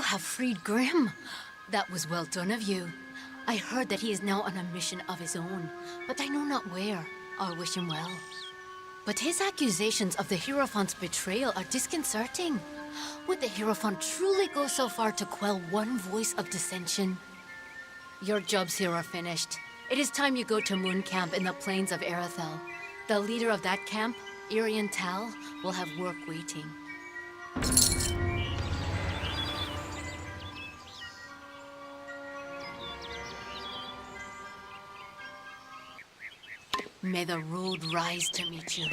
have freed Grimm. That was well done of you. I heard that he is now on a mission of his own, but I know not where. I'll wish him well. But his accusations of the Hierophant's betrayal are disconcerting. Would the Hierophant truly go so far to quell one voice of dissension? Your jobs here are finished. It is time you go to Moon Camp in the plains of Erethel. The leader of that camp, Irian Tal, will have work waiting. May the road rise to meet you.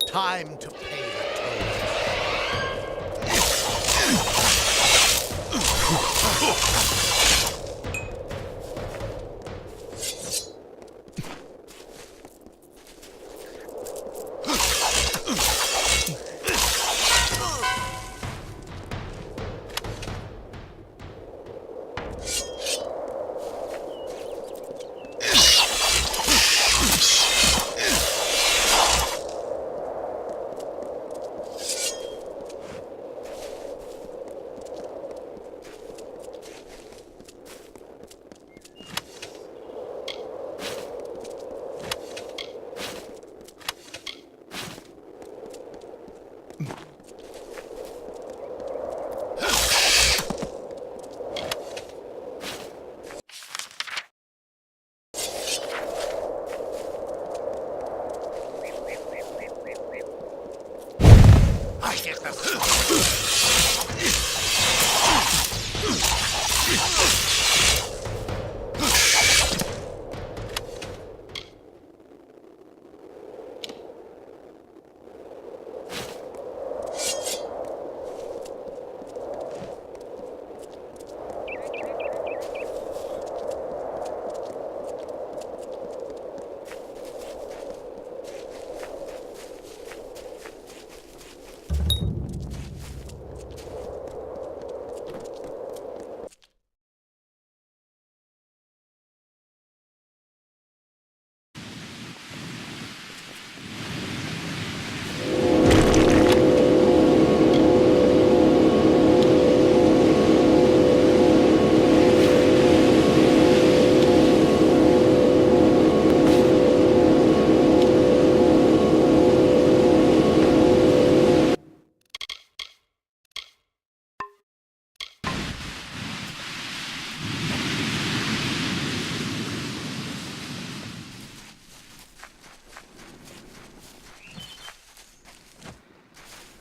Time to pay the toll.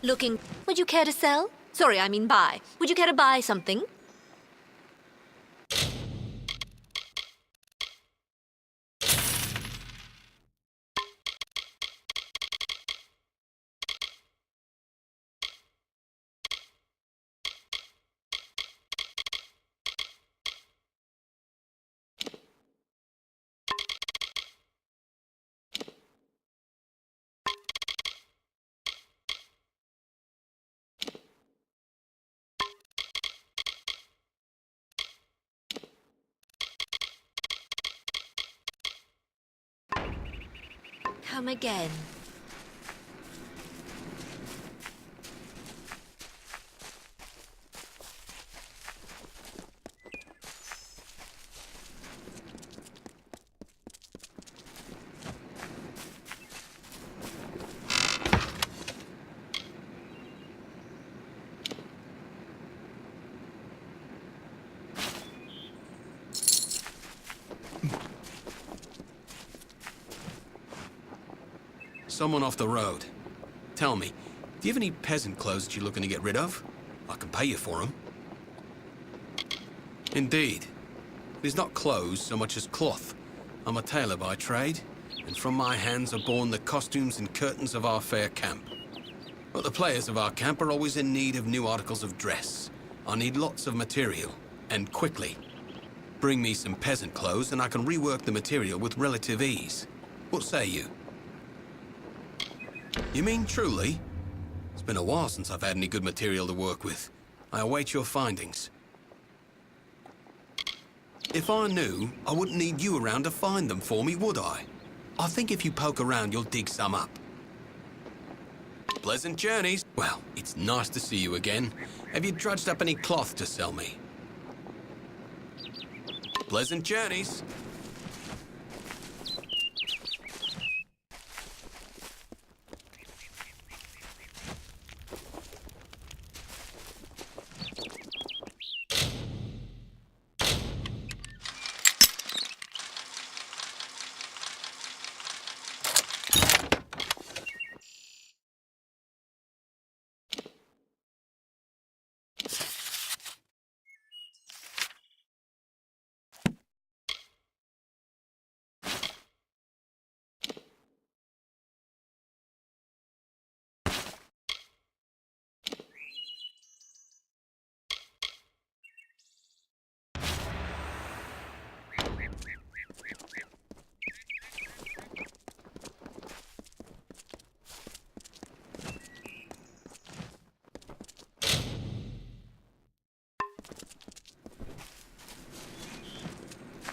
Looking... Would you care to sell? Sorry, I mean buy. Would you care to buy something? Come again. Someone off the road. Tell me, do you have any peasant clothes that you're looking to get rid of? I can pay you for them. Indeed. It is not clothes so much as cloth. I'm a tailor by trade, and from my hands are born the costumes and curtains of our fair camp. But the players of our camp are always in need of new articles of dress. I need lots of material, and quickly. Bring me some peasant clothes and I can rework the material with relative ease. What say you? You mean truly? It's been a while since I've had any good material to work with. I await your findings. If I knew, I wouldn't need you around to find them for me, would I? I think if you poke around, you'll dig some up. Pleasant journeys. Well, it's nice to see you again. Have you drudged up any cloth to sell me? Pleasant journeys.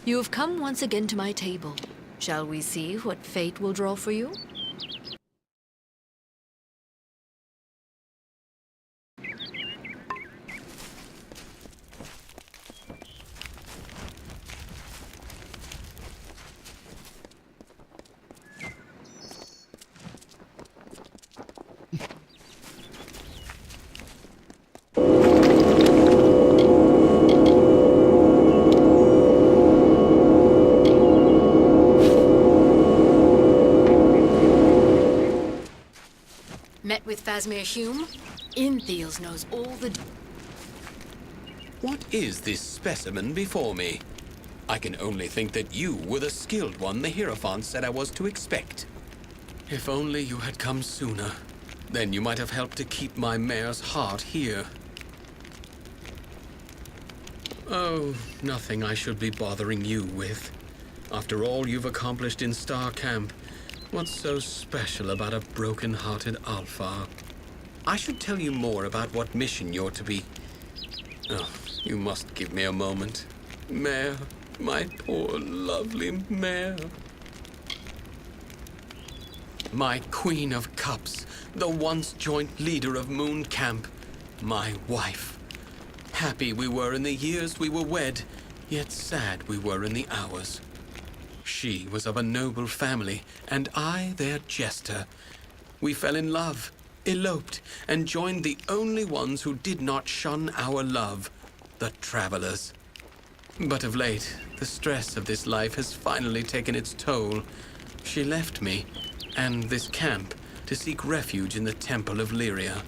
You have come once again to my table. Shall we see what fate will draw for you? Met with Phasmir Hume? Inthiels knows all the... What is this specimen before me? I can only think that you were the skilled one the Hierophant said I was to expect. If only you had come sooner. Then you might have helped to keep my mare's heart here. Oh, nothing I should be bothering you with. After all you've accomplished in Star Camp, what's so special about a broken-hearted Alpha? I should tell you more about what mission you're to be... Oh, you must give me a moment. Mare, my poor, lovely mare. My Queen of Cups, the once joint leader of Moon Camp, my wife. Happy we were in the years we were wed, yet sad we were in the hours. She was of a noble family, and I their jester. We fell in love, eloped, and joined the only ones who did not shun our love, the travelers. But of late, the stress of this life has finally taken its toll. She left me, and this camp, to seek refuge in the Temple of Lyria.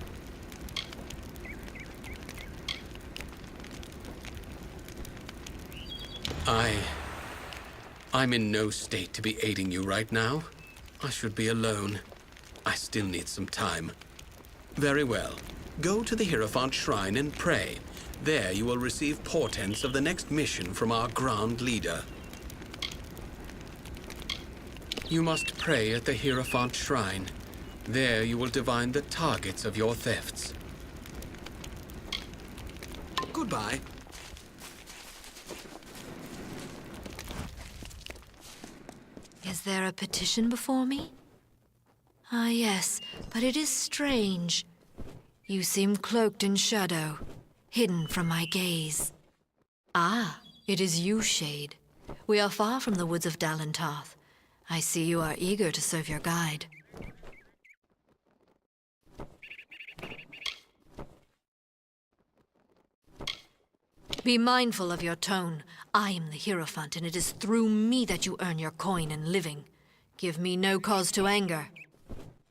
I'm in no state to be aiding you right now. I should be alone. I still need some time. Very well. Go to the Hierophant Shrine and pray. There you will receive portents of the next mission from our Grand Leader. You must pray at the Hierophant Shrine. There you will divine the targets of your thefts. Goodbye. Is there a petition before me? Ah, yes, but it is strange. You seem cloaked in shadow, hidden from my gaze. Ah, it is you, Shade. We are far from the woods of Dalentarth. I see you are eager to serve your guide. Be mindful of your tone. I am the Hierophant, and it is through me that you earn your coin and living. Give me no cause to anger.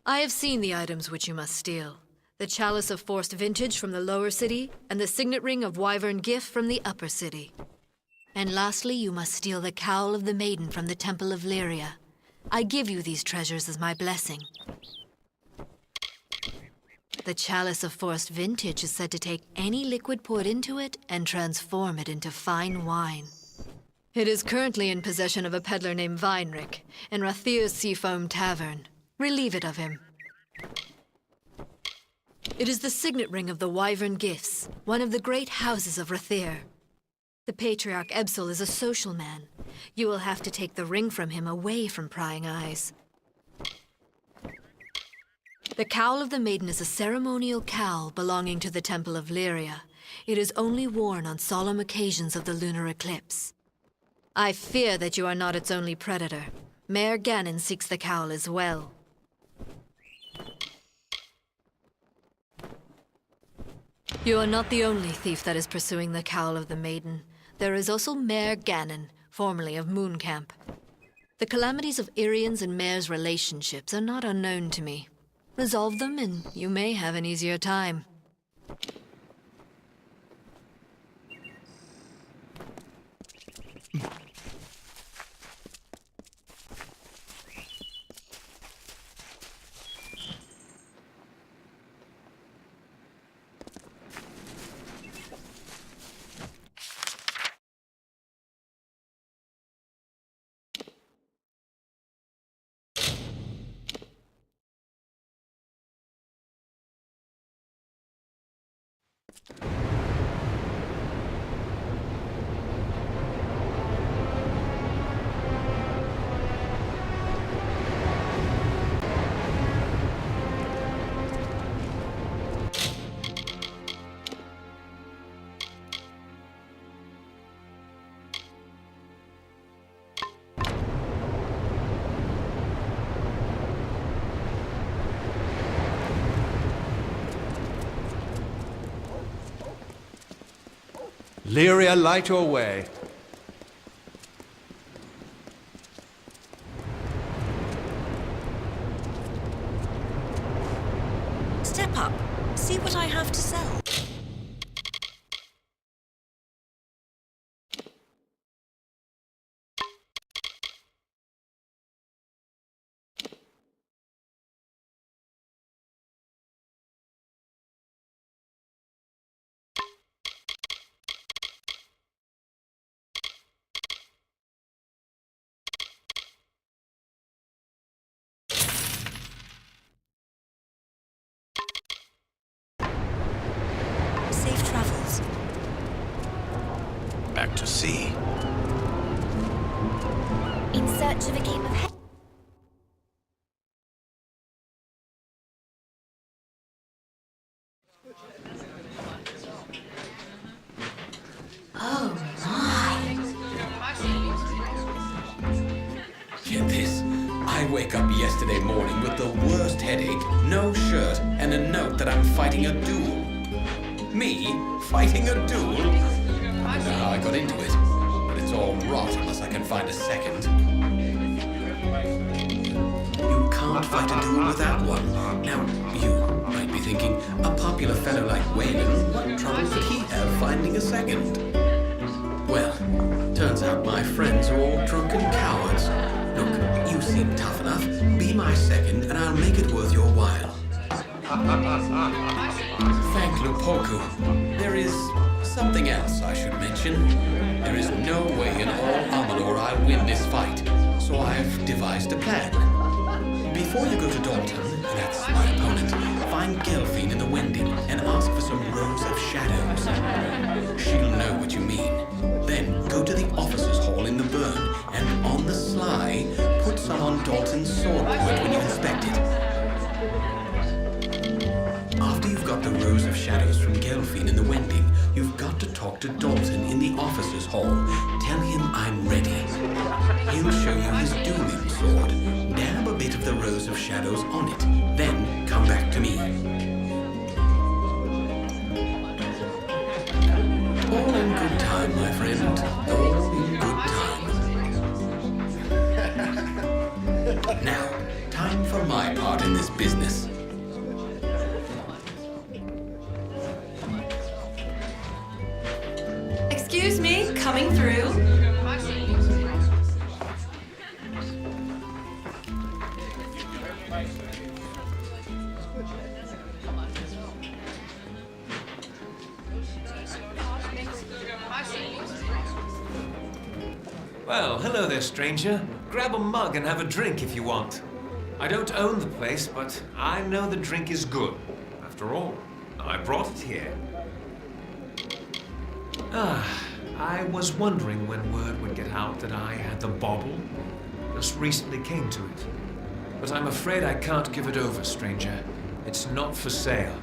I have seen the items which you must steal. The Chalice of Forced Vintage from the lower city, and the Signet Ring of Wyvern Gift from the upper city. And lastly, you must steal the Cowl of the Maiden from the Temple of Lyria. I give you these treasures as my blessing. The Chalice of Forced Vintage is said to take any liquid poured into it and transform it into fine wine. It is currently in possession of a peddler named Weinrich in Rathir's Seafoam Tavern. Relieve it of him. It is the signet ring of the Wyvern Gifts, one of the great houses of Rathir. The Patriarch Ebsel is a social man. You will have to take the ring from him away from prying eyes. The Cowl of the Maiden is a ceremonial cowl belonging to the Temple of Lyria. It is only worn on solemn occasions of the lunar eclipse. I fear that you are not its only predator. Mayor Ganon seeks the cowl as well. You are not the only thief that is pursuing the Cowl of the Maiden. There is also Mayor Ganon, formerly of Mooncamp. The calamities of Irian's and Mayor's relationships are not unknown to me. Resolve them, and you may have an easier time. Lyria, light your way. Step up. See what I have to sell. Safe travels. Back to sea. In search of a game of Get this. I wake up yesterday morning with the worst headache, no shirt, and a note that I'm fighting a duel. Me? Fighting a duel? I don't know how I got into it, but it's all rot unless I can find a second. You can't fight a duel without one. Now, you might be thinking, a popular fellow like Waylon, what trouble could he have finding a second? Well, turns out my my friends are all drunken cowards. Look, you seem tough enough. Be my second, and I'll make it worth your while. Thank Lupoku. There is something else I should mention. There is no way in all Amalur I'll win this fight, so I've devised a plan. Before you go to Dalton, that's my opponent, find Gelfine in the Wending and ask for some rows of shadows. She'll know what you mean. Then go to the officers' hall in the burn, and on the sly, put some on Dalton's sword point when you inspect it. After you've got the rows of shadows from Gelfine in the Wending, you've got to talk to Dalton in the officers' hall. Tell him I'm ready. He'll show you his dooming sword. Dab a bit of the rows of shadows on it. Then come back to me. All in good time, my friend. All in good time. Now, time for my part in this business. Excuse me, coming through. Well, hello there, stranger. Grab a mug and have a drink if you want. I don't own the place, but I know the drink is good. After all, I brought it here. I was wondering when word would get out that I had the bauble. Just recently came to it. But I'm afraid I can't give it over, stranger. It's not for sale.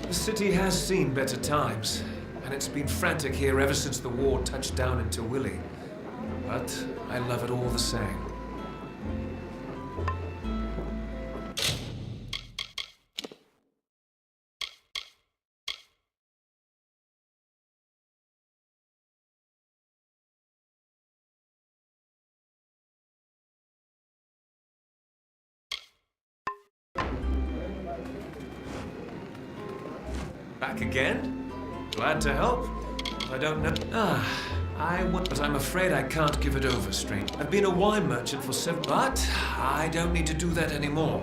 The city has seen better times, and it's been frantic here ever since the war touched down into Willie. But I love it all the same. Back again? Glad to help. I don't know. But I'm afraid I can't give it over, stranger. I've been a wine merchant for but I don't need to do that anymore,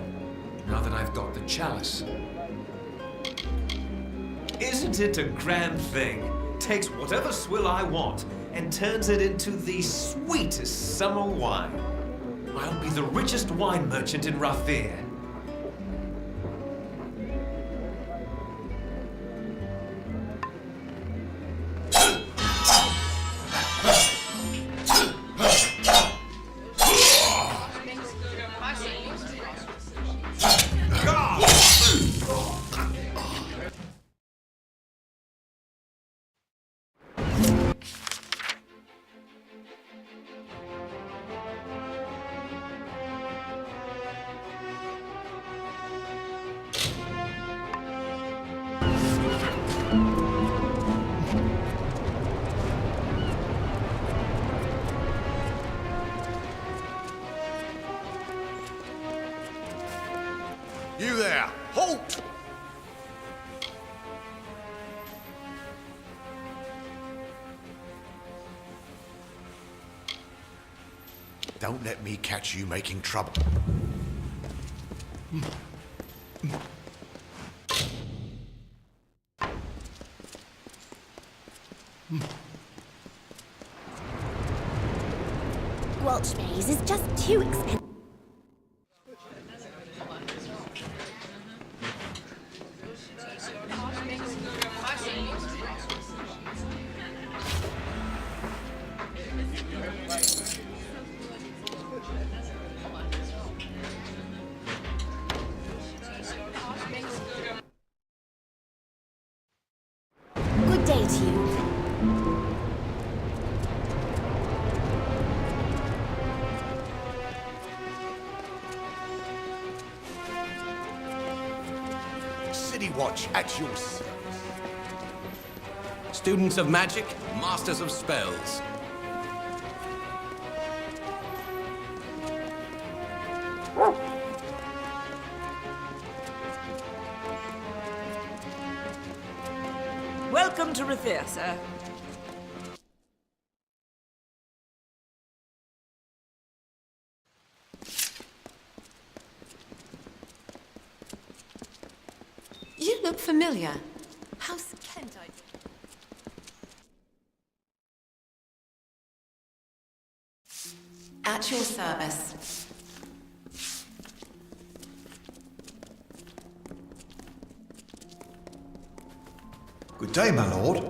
now that I've got the chalice. Isn't it a grand thing? Takes whatever swill I want and turns it into the sweetest summer wine. I'll be the richest wine merchant in Rathir. You there! Halt! Don't let me catch you making trouble. Welchberries is just too expensive. Good day to you. City Watch at your service. Students of magic, masters of spells. Welcome to Rathir, sir. You look familiar. House Kent, I... At your service. Good day, my lord.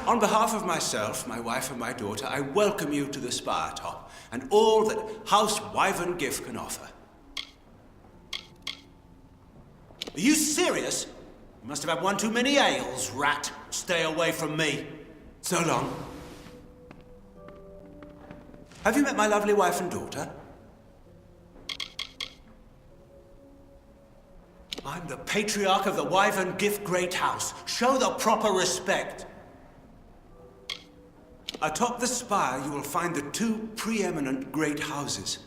On behalf of myself, my wife and my daughter, I welcome you to the Spire Top and all that House Wyvern Gift can offer. Are you serious? You must have had one too many ales, rat. Stay away from me. So long. Have you met my lovely wife and daughter? I'm the patriarch of the Wyvern Gift Great House. Show the proper respect. Atop the spire, you will find the two preeminent great houses,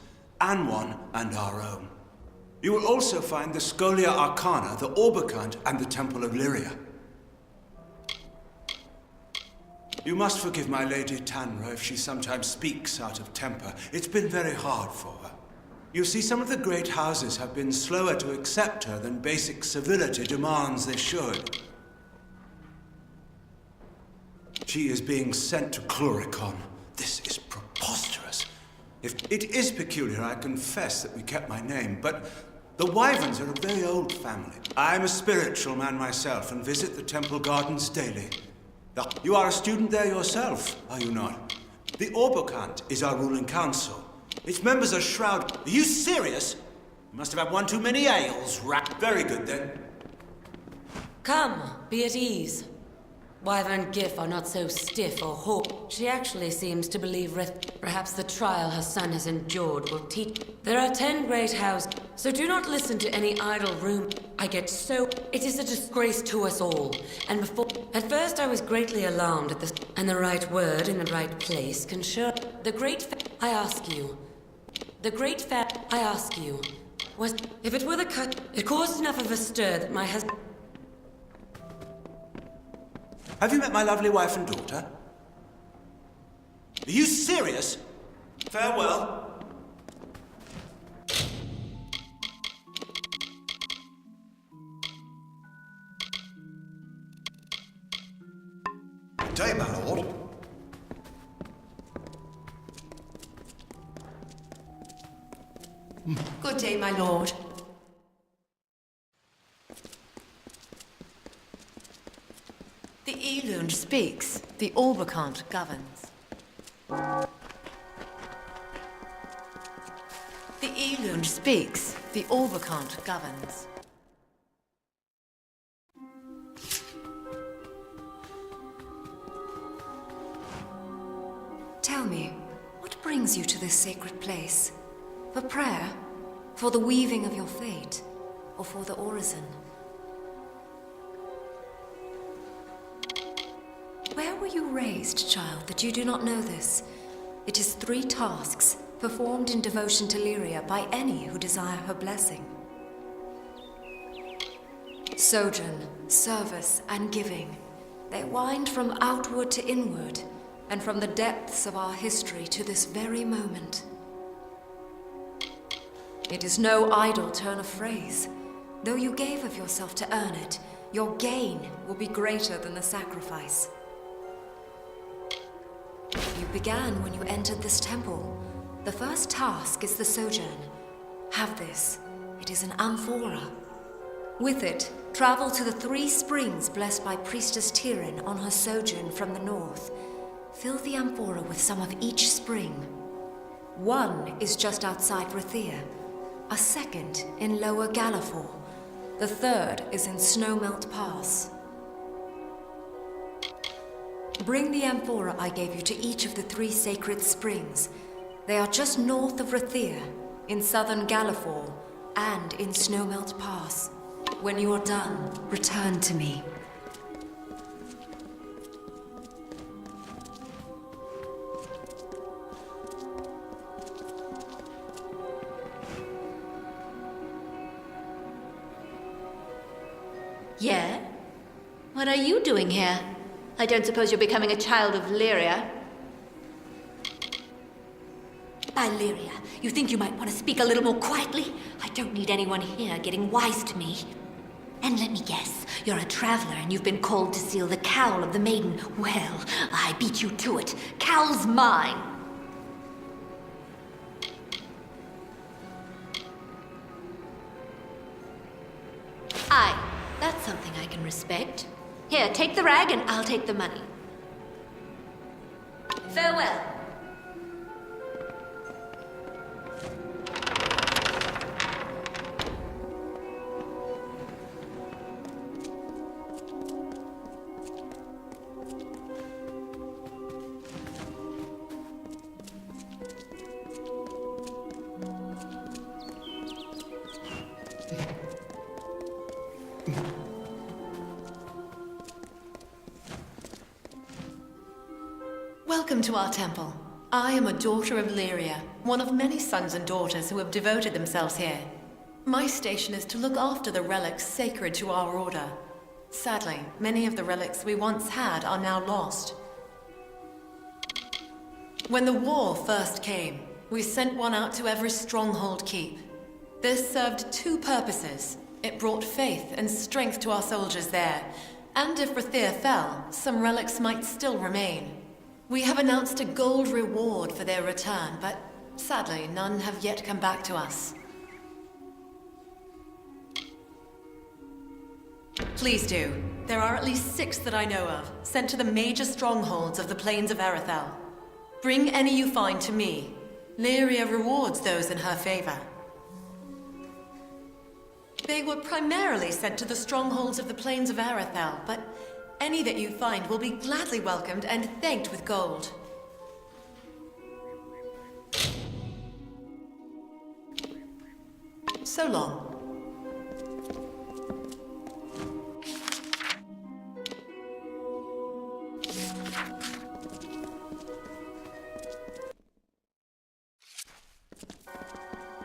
Anwan and our own. You will also find the Scholia Arcana, the Orbicant, and the Temple of Lyria. You must forgive my Lady Tanra if she sometimes speaks out of temper. It's been very hard for her. You see, some of the great houses have been slower to accept her than basic civility demands they should. She is being sent to Cluricon. This is preposterous. If it is peculiar, I confess that we kept my name, but the Wyverns are a very old family. I'm a spiritual man myself and visit the temple gardens daily. You are a student there yourself, are you not? The Orbicant is our ruling council. Its members are shrouded. Are you serious? You must have had one too many ales, rat. Very good, then. Come, be at ease. Wyvern Gif are not so stiff or hope. She actually seems to believe perhaps the trial her son has endured will teach. There are 10 great houses, so do not listen to any idle rumor. I get so... It is a disgrace to us all. And before... At first I was greatly alarmed at this... And the right word in the right place can sure... The great I ask you... The great I ask you... Was... If it were the cut... It caused enough of a stir that my husband... Have you met my lovely wife and daughter? Are you serious? Farewell. Good day, my lord. Good day, my lord. The Elund speaks, the Orbicant governs. The Elund speaks, the Orbicant governs. Tell me, what brings you to this sacred place? For prayer? For the weaving of your fate? Or for the orison? Where were you raised, child, that you do not know this? It is 3 tasks, performed in devotion to Lyria by any who desire her blessing. Sojourn, service, and giving. They wind from outward to inward, and from the depths of our history to this very moment. It is no idle turn of phrase. Though you gave of yourself to earn it, your gain will be greater than the sacrifice. You began when you entered this temple. The first task is the sojourn. Have this. It is an amphora. With it, travel to the 3 springs blessed by Priestess Tyrin on her sojourn from the north. Fill the amphora with some of each spring. 1 is just outside Rathir, a 2nd in Lower Galafor, the 3rd is in Snowmelt Pass. Bring the amphora I gave you to each of the 3 sacred springs. They are just north of Rathir, in southern Galafor, and in Snowmelt Pass. When you are done, Return to me. Yeah? What are you doing here? I don't suppose you're becoming a child of Lyria? By Lyria, you think you might want to speak a little more quietly? I don't need anyone here getting wise to me. And let me guess, you're a traveler and you've been called to seal the cowl of the maiden. Well, I beat you to it. Cowl's mine. Aye, that's something I can respect. Here, take the rag and I'll take the money. Farewell. Welcome to our temple. I am a daughter of Lyria, one of many sons and daughters who have devoted themselves here. My station is to look after the relics sacred to our order. Sadly, many of the relics we once had are now lost. When the war first came, we sent one out to every stronghold keep. This served two purposes. It brought faith and strength to our soldiers there, and if Rathir fell, some relics might still remain. We have announced a gold reward for their return, but sadly, none have yet come back to us. Please do. There are at least 6 that I know of, sent to the major strongholds of the plains of Erethel. Bring any you find to me. Lyria rewards those in her favor. They were primarily sent to the strongholds of the plains of Erethel, but any that you find will be gladly welcomed and thanked with gold. So long.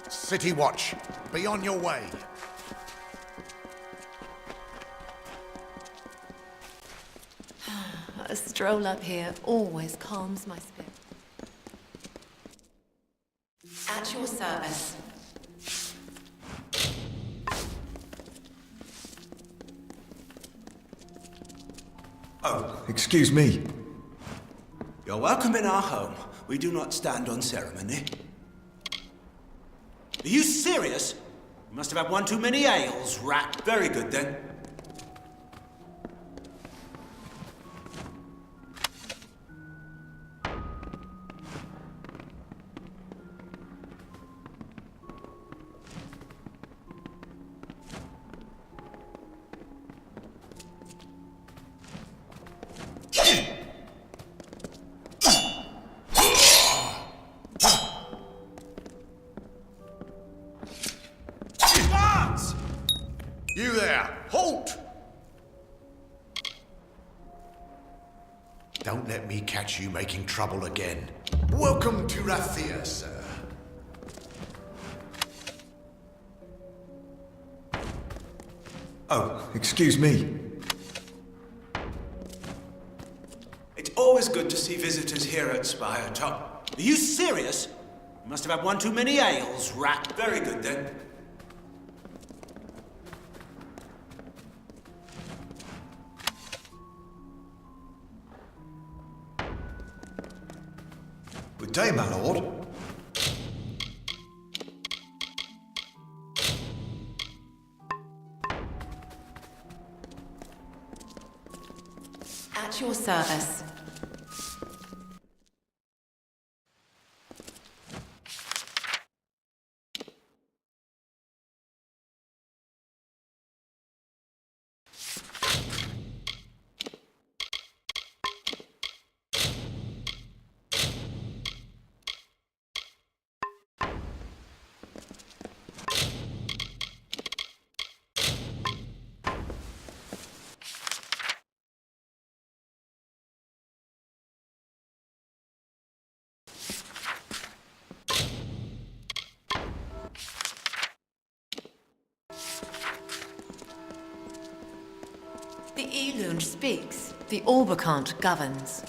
City Watch, be on your way. A stroll up here always calms my spirit. At your service. Oh, excuse me. You're welcome in our home. We do not stand on ceremony. Are you serious? You must have had one too many ales, rat. Very good, then. You there! Halt! Don't let me catch you making trouble again. Welcome to Rathir, sir. Oh, excuse me. It's always good to see visitors here at Spire Top. Are you serious? You must have had one too many ales, rat. Very good, then. Good day, my lord. At your service. Elund speaks, the Orbicant governs.